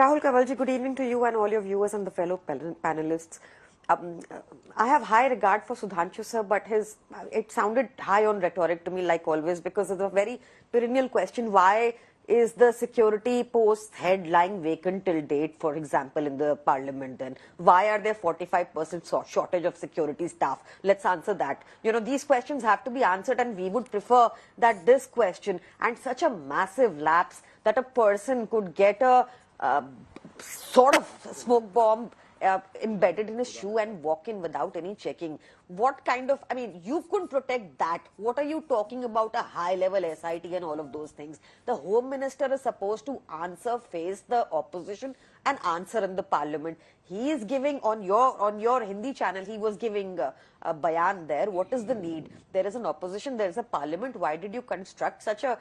Rahul Kawal, good evening to you and all your viewers and the fellow panelists. I have high regard for Sudhanshu sir, but it sounded high on rhetoric to me, like always, because of the very perennial question: why is the security post head lying vacant till date, for example, in the parliament? Then why are there 45% shortage of security staff? Let's answer that. You know, these questions have to be answered, and we would prefer that this question and such a massive lapse that a person could get a sort of smoke bomb embedded in a shoe and walk in without any checking. What kind of, I mean, you couldn't protect that. What are you talking about a high level SIT and all of those things? The Home Minister is supposed to answer, face the opposition and answer in the parliament. He is giving on your Hindi channel, he was giving a bayan there. What is the need? There is an opposition, there is a parliament. Why did you construct such a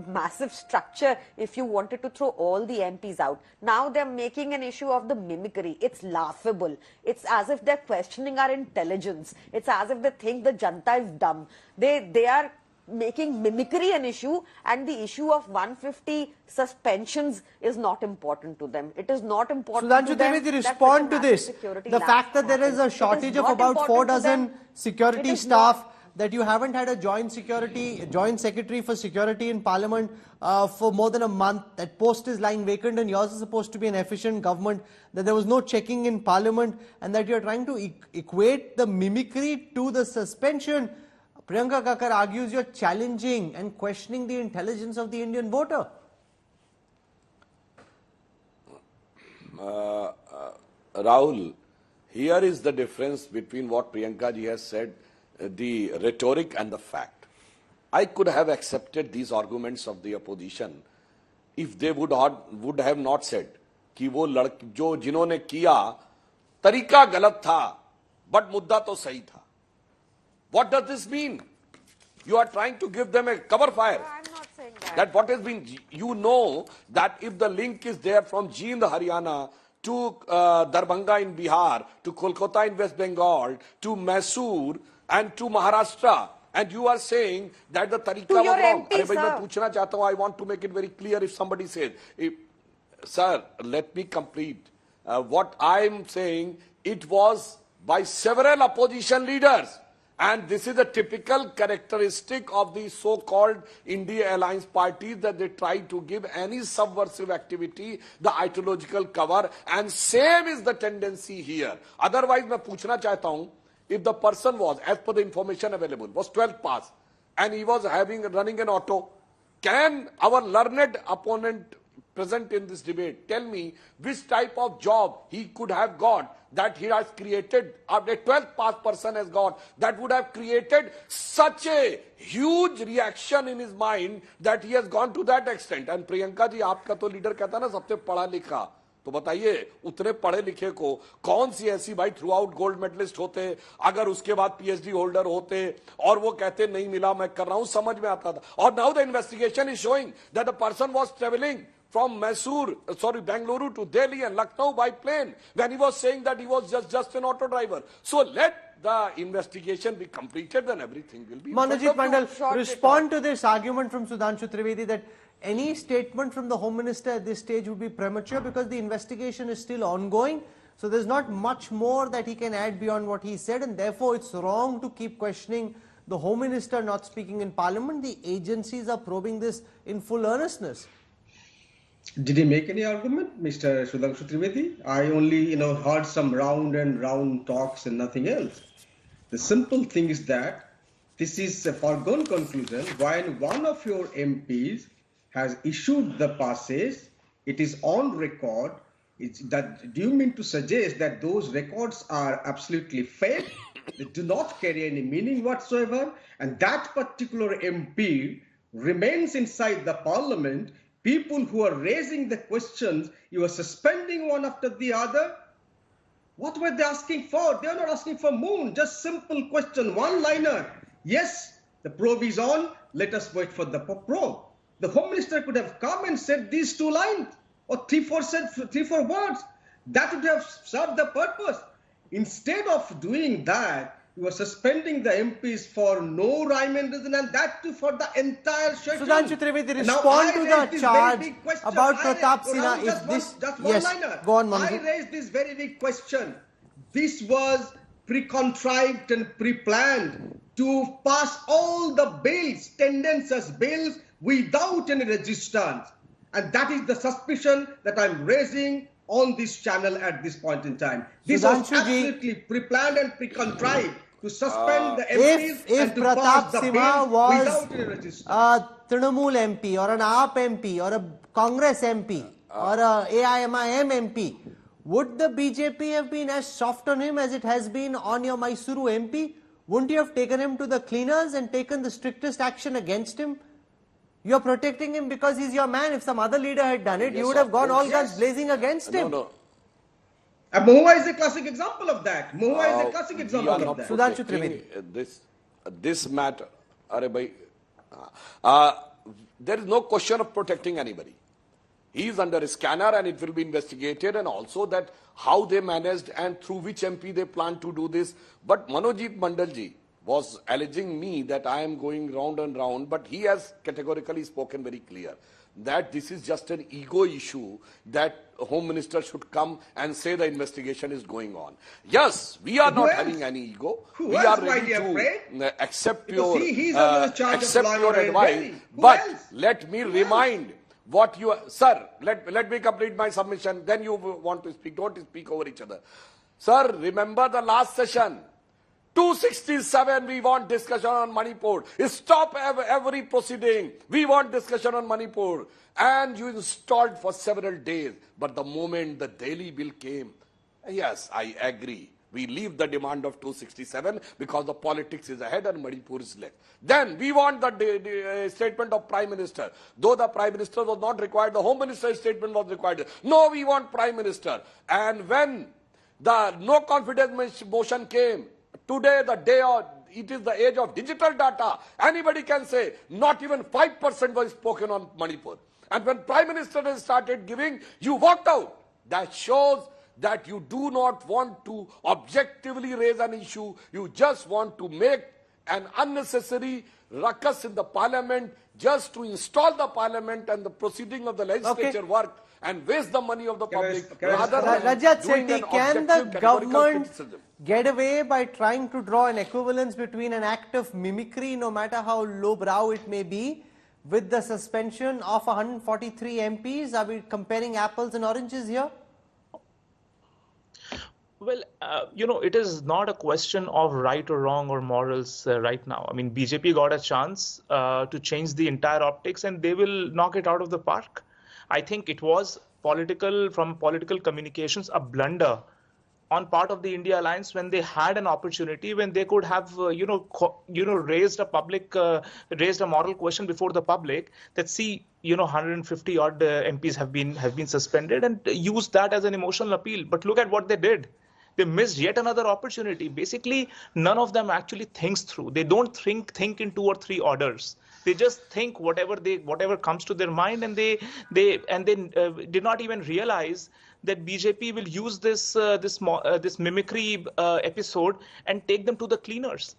massive structure if you wanted to throw all the MPs out? Now they're making an issue of the mimicry. It's laughable. It's as if they're questioning our intelligence. It's as if they think the Janta is dumb. They are making mimicry an issue, and the issue of 150 suspensions is not important to them. It is not important Sudhanshu to them. Trivedi, respond to this. The fact that there is a shortage of about 4 dozen security staff, that you haven't had a joint secretary for security in parliament for more than a month, that post is lying vacant and yours is supposed to be an efficient government, that there was no checking in parliament, and that you're trying to equate the mimicry to the suspension. Priyanka Kakar argues you're challenging and questioning the intelligence of the Indian voter. Rahul, here is the difference between what Priyanka ji has said, the rhetoric and the fact. I could have accepted these arguments of the opposition if they would have not said कि वो जो जिन्होंने किया तरीका गलत था, but मुद्दा तो सही था. What does this mean? You are trying to give them a cover fire. No, I'm not saying that. That what has been, you know that if the link is there from Jind, Haryana to Darbhanga in Bihar, to Kolkata in West Bengal, to Mysore and to Maharashtra, and you are saying that the tarika was wrong. MP, I want to make it very clear if somebody says, sir, let me complete. What I am saying, it was by several opposition leaders. And this is a typical characteristic of the so-called India Alliance parties, that they try to give any subversive activity the ideological cover, and same is the tendency here. Otherwise, मैं पूछना चाहता हूँ, if the person was, as per the information available, was 12th pass and he was running an auto, can our learned opponent present in this debate tell me which type of job he could have got that he has created, a 12th pass person has got, that would have created such a huge reaction in his mind that he has gone to that extent? And Priyanka ji, आपका तो leader कहता ना सबसे पढ़ा लिखा, तो बताइए उतने पढ़े लिखे को कौन सी ऐसी भाई थ्रू आउट गोल्ड मेडलिस्ट होते, अगर उसके बाद PhD होल्डर होते और वो कहते नहीं मिला मैं कर रहा हूं, समझ में आता था. और now the investigation is showing that the person was travelling from Bengaluru to Delhi and Lucknow by plane, when he was saying that he was just an auto driver. So let the investigation be completed, then everything will be. Manojit Mandal, respond to this argument from Sudhanshu Trivedi that any statement from the Home Minister at this stage would be premature because the investigation is still ongoing. So there's not much more that he can add beyond what he said, and therefore it's wrong to keep questioning the Home Minister not speaking in Parliament. The agencies are probing this in full earnestness. Did he make any argument, Mr. Sudhanshu Trivedi? I only, heard some round and round talks and nothing else. The simple thing is that this is a foregone conclusion. When one of your MPs has issued the passes, it is on record. Do you mean to suggest that those records are absolutely fake? They do not carry any meaning whatsoever, and that particular MP remains inside the Parliament. People who are raising the questions, you are suspending one after the other. What were they asking for? They are not asking for moon, just simple question, one-liner. Yes, the probe is on, let us wait for the probe. The Home Minister could have come and said these 2 lines or 3-4 words. That would have served the purpose. Instead of doing that, You are suspending the MPs for no rhyme and reason, and that too for the entire schedule. Sudhanshu Trivedi, respond to the charge about Pratap Sinha. Just one liner. Go on, I raised this very big question. This was pre-contrived and pre-planned to pass all the bills, tendencies bills, without any resistance. And that is the suspicion that I'm raising on this channel at this point in time. This was absolutely pre-planned and pre-contrived to suspend the MPs and to pass the bill without any resistance. A Trinamool MP or an AAP MP or a Congress MP or a AIMIM MP, would the BJP have been as soft on him as it has been on your Mysuru MP? Wouldn't you have taken him to the cleaners and taken the strictest action against him? You're protecting him because he's your man. If some other leader had done it, you would have gone all guns blazing against him. No. Mohua is a classic example of that. Mohua is a classic example of that. Sudhanshu Trivedi. This matter, there is no question of protecting anybody. He is under a scanner and it will be investigated, and also that how they managed and through which MP they plan to do this. But Manojit Mandalji was alleging me that I am going round and round, but he has categorically spoken very clear that this is just an ego issue, that Home Minister should come and say the investigation is going on. Yes, we are not having any ego. We are ready to accept your advice. But let me remind what you... Sir, let me complete my submission. Then you want to speak. Don't speak over each other. Sir, remember the last session. 267, we want discussion on Manipur. Stop every proceeding. We want discussion on Manipur. And you installed for several days. But the moment the Delhi bill came, yes, I agree. We leave the demand of 267 because the politics is ahead and Manipur is left. Then we want the statement of Prime Minister. Though the Prime Minister was not required, the Home Minister's statement was required. No, we want Prime Minister. And when the no confidence motion came, today, it is the age of digital data. Anybody can say not even 5% was spoken on Manipur. And when Prime Minister has started giving, you walked out. That shows that you do not want to objectively raise an issue. You just want to make an unnecessary ruckus in the parliament just to install the parliament and the proceeding of the legislature work and waste the money of the public. Rajat Sethi, can the government get away by trying to draw an equivalence between an act of mimicry, no matter how lowbrow it may be, with the suspension of 143 MPs? Are we comparing apples and oranges here? Well, it is not a question of right or wrong or morals right now. I mean, BJP got a chance to change the entire optics and they will knock it out of the park. I think it was from political communications, a blunder on part of the India Alliance when they had an opportunity, when they could have, raised a moral question before the public that 150 odd MPs have been suspended, and used that as an emotional appeal. But look at what they did. They missed yet another opportunity. Basically, none of them actually thinks through. They don't think in 2 or 3 orders. They just think whatever comes to their mind, and they did not even realize that BJP will use this mimicry episode and take them to the cleaners.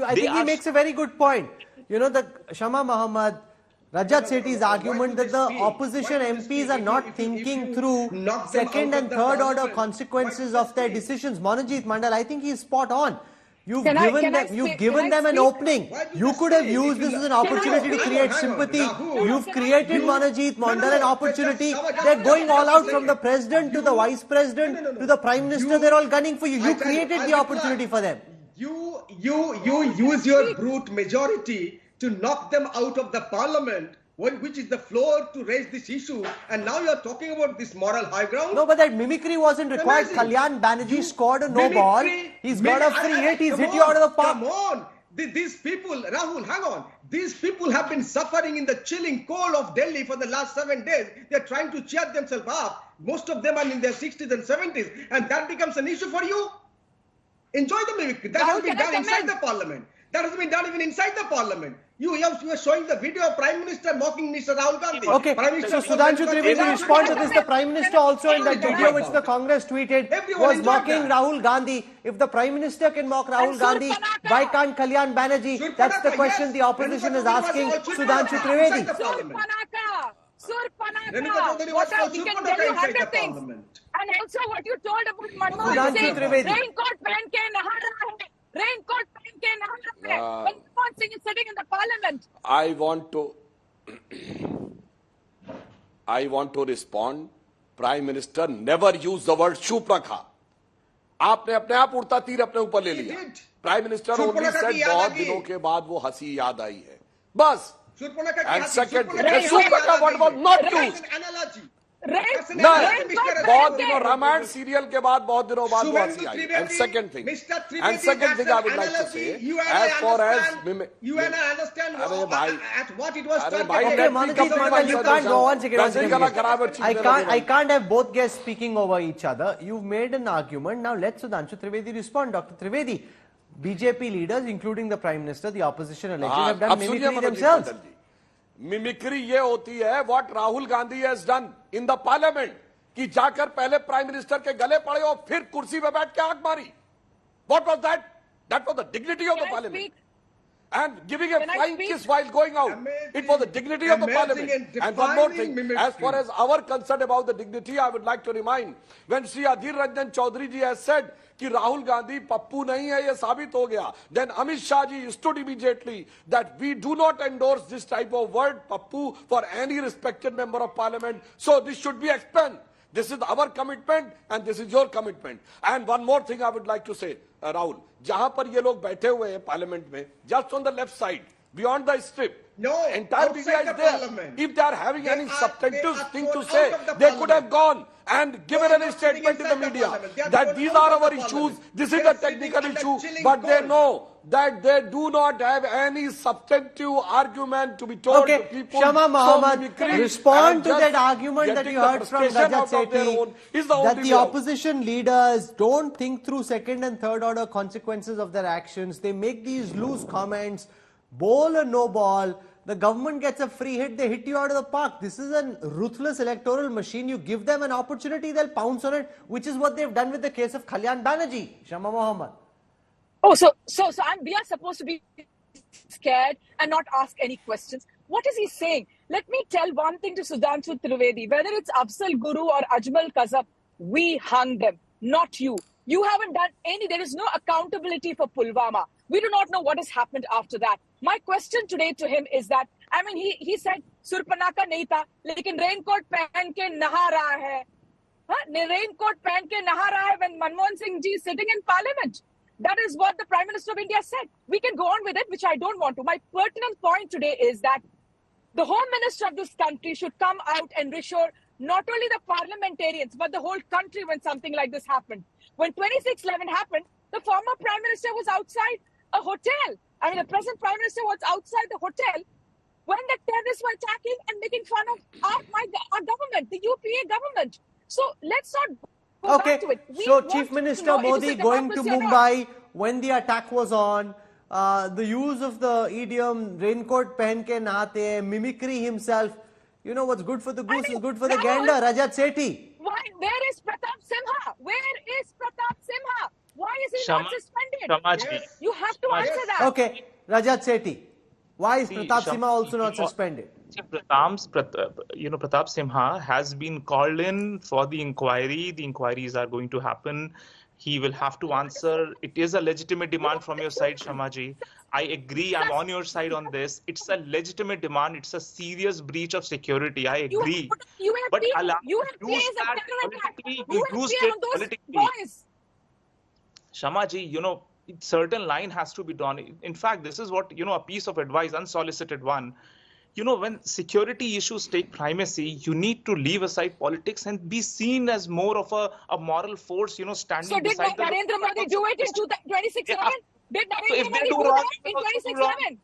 I think he makes a very good point. The Shama Mohamed, Rajat Sethi's argument that the opposition MPs are not thinking through second and third order consequences of their decisions. Manojit Mandal, I think he's spot on. You've given them an opening. You could have used this as an opportunity to create sympathy. You've created Manojit Mandal an opportunity. They're going all out from the president to the vice president to the prime minister. They're all gunning for you. You created the opportunity for them. You use your brute majority to knock them out of the parliament, which is the floor to raise this issue, and now you're talking about this moral high ground? No, but that mimicry wasn't required. Kalyan Banerjee scored a no ball. He's got a free hit. He's hit you out of the park. Come on. These people, Rahul, hang on. These people have been suffering in the chilling cold of Delhi for the last 7 days. They're trying to cheer themselves up. Most of them are in their 60s and 70s, and that becomes an issue for you? Enjoy the mimicry. That has been done inside the parliament. That has been done even inside the parliament. You are showing the video of Prime Minister mocking Mr. Rahul Gandhi. Okay, so Sudhanshu Trivedi, respond to this. The Prime Minister also in that video which the Congress tweeted was mocking Rahul Gandhi. If the Prime Minister can mock Rahul Gandhi, why can't Kalyan Banerjee? That's the question the opposition is asking Sudhanshu Trivedi. Surpanaka, what else? He can tell you 100 things. And also what you told about Manmohan Singh, raincoat pehen ke naha raha hai. Raincoat pehen ke naha raha hai. When Manmohan Singh is sitting in the parliament. I want to respond. Prime Minister never used the word Shuprakha. आपने अपने आप उड़ता तीर अपने ऊपर ले लिया. Prime Minister only said बहुत दिनों के बाद वो हंसी याद आई है. बस. And second, Shuprakha word was not used. बहुत दिनों रामायण सीरियल के बाद बहुत दिनों बाद वो हंसी आई. And second thing I would like to say, as far as you and I understand at what it was started. You can't go on second. I can't have both guests speaking over each other. You've made an argument. Now let Sudhanshu Trivedi respond. Dr. Trivedi, BJP leaders, including the Prime Minister, the opposition elected, have done mimicry themselves. Mimicry ये होती है what Rahul Gandhi has done in the parliament कि जाकर पहले prime minister के गले पड़े और फिर कुर्सी पे बैठ के आंख मारी. What was that? That was the dignity of the parliament. And giving a flying kiss while going out. It was the dignity of the parliament. And one more thing, as far as our concern about the dignity, I would like to remind, when Sri Adhir Ranjan Chaudhary ji has said कि Rahul Gandhi Pappu नहीं है ये साबित हो गया, then Amit Shah ji stood immediately that we do not endorse this type of word Pappu for any respected member of parliament. So this should be expunged. This is our commitment and this is your commitment. And one more thing I would like to say, Rahul, जहां पर ये लोग बैठे हुए हैं parliament में, just on the left side, beyond the strip, entire media is there. If they are having any substantive thing to say, they could have gone and given any statement in the media that these are our issues, this is a technical issue, but they know that they do not have any substantive argument to be told to people. Shama Mohamed, respond to that argument that you heard from Rajat Sethi, that the opposition leaders don't think through second and third order consequences of their actions. They make these loose comments, ball or no ball. The government gets a free hit, they hit you out of the park. This is a ruthless electoral machine. You give them an opportunity, they'll pounce on it, which is what they've done with the case of Kalyan Banerjee. Shama Mohamed. Oh, we are supposed to be scared and not ask any questions. What is he saying? Let me tell one thing to Sudhanshu Trivedi. Whether it's Afzal Guru or Ajmal Kasab, we hung them, not you. You haven't done any. There is no accountability for Pulwama. We do not know what has happened after that. My question today to him is that, I mean, he said, Surpanaka nahi tha, lekin raincoat pehen ke naha raha hai. Raincoat pehen ke naha raha hai when Manmohan Singh ji is sitting in parliament. That is what the Prime Minister of India said. We can go on with it, which I don't want to. My pertinent point today is that the Home Minister of this country should come out and reassure not only the parliamentarians, but the whole country when something like this happened. When 26/11 happened, the former Prime Minister was outside a hotel. I mean, the present Prime Minister was outside the hotel when the terrorists were attacking and making fun of our government, the UPA government. So let's not go back to it. So Chief Minister Modi going to Mumbai when the attack was on, the use of the idiom raincoat pehen ke nahate hai, mimicry himself. You know what's good for the goose is good for the gander. Rajat Sethi. Why? Where is Pratap Sinha? Where is Pratap Sinha? Why is he not suspended? You have to answer that. Okay, Rajat Sethi. Why is Pratap Sinha also not suspended? Pratap Sinha has been called in for the inquiry. The inquiries are going to happen. He will have to answer. It is a legitimate demand from your side, Shamaji. I agree. I'm on your side on this. It's a legitimate demand. It's a serious breach of security. I agree. But allow use that politically. You use it politically. Shamaji, certain line has to be drawn. In fact, this is what, a piece of advice, unsolicited one. When security issues take primacy, you need to leave aside politics and be seen as more of a moral force, standing so beside the... So did Narendra Modi do it in 2016? Did Narendra Modi do that in 2016?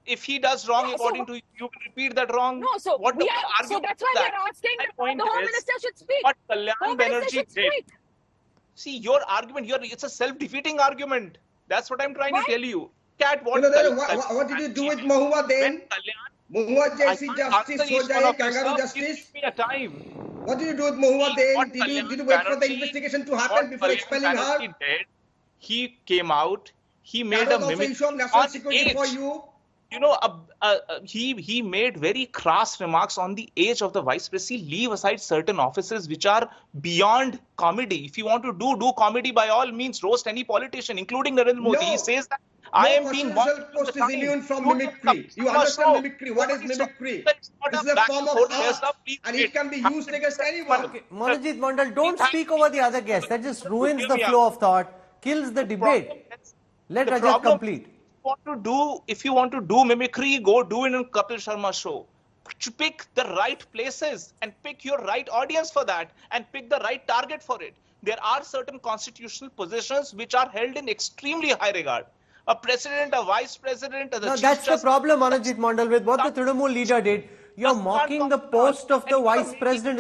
If he does wrong, according to you, you will repeat that wrong. No, so that's why we are asking the Home Minister should speak. What Kalyan Banerjee did. See, your argument, it's a self-defeating argument. That's what I'm trying to tell you. at what what did you do with Mahua then? Mahua jaisi justice ho jaye, kangaroo justice. Give me a time. What did you do with Mahua then? Did you wait for the investigation to happen before expelling her? He came out. He made that a was also mimic issue of national on security age. for you. You know, he made very crass remarks on the age of the vice president. Leave aside certain offices which are beyond comedy. If you want to do comedy, by all means, roast any politician, including Narendra Modi. He says that I am being constitutional post is immune from mimicry. You understand mimicry? What is mimicry? This is a form of art, and it can be used against anyone. Okay, Monojit Mandal, don't speak over the other guest. That just ruins the flow of thought, kills the debate. Let Rajat complete. If you want to do mimicry, go do it in Kapil Sharma show. Pick the right places and pick your right audience for that and pick the right target for it. There are certain constitutional positions which are held in extremely high regard. A president, a vice president, No, that's the problem, Manojit Mandal, with what the Trinamool leader did. You're mocking the post of the vice president.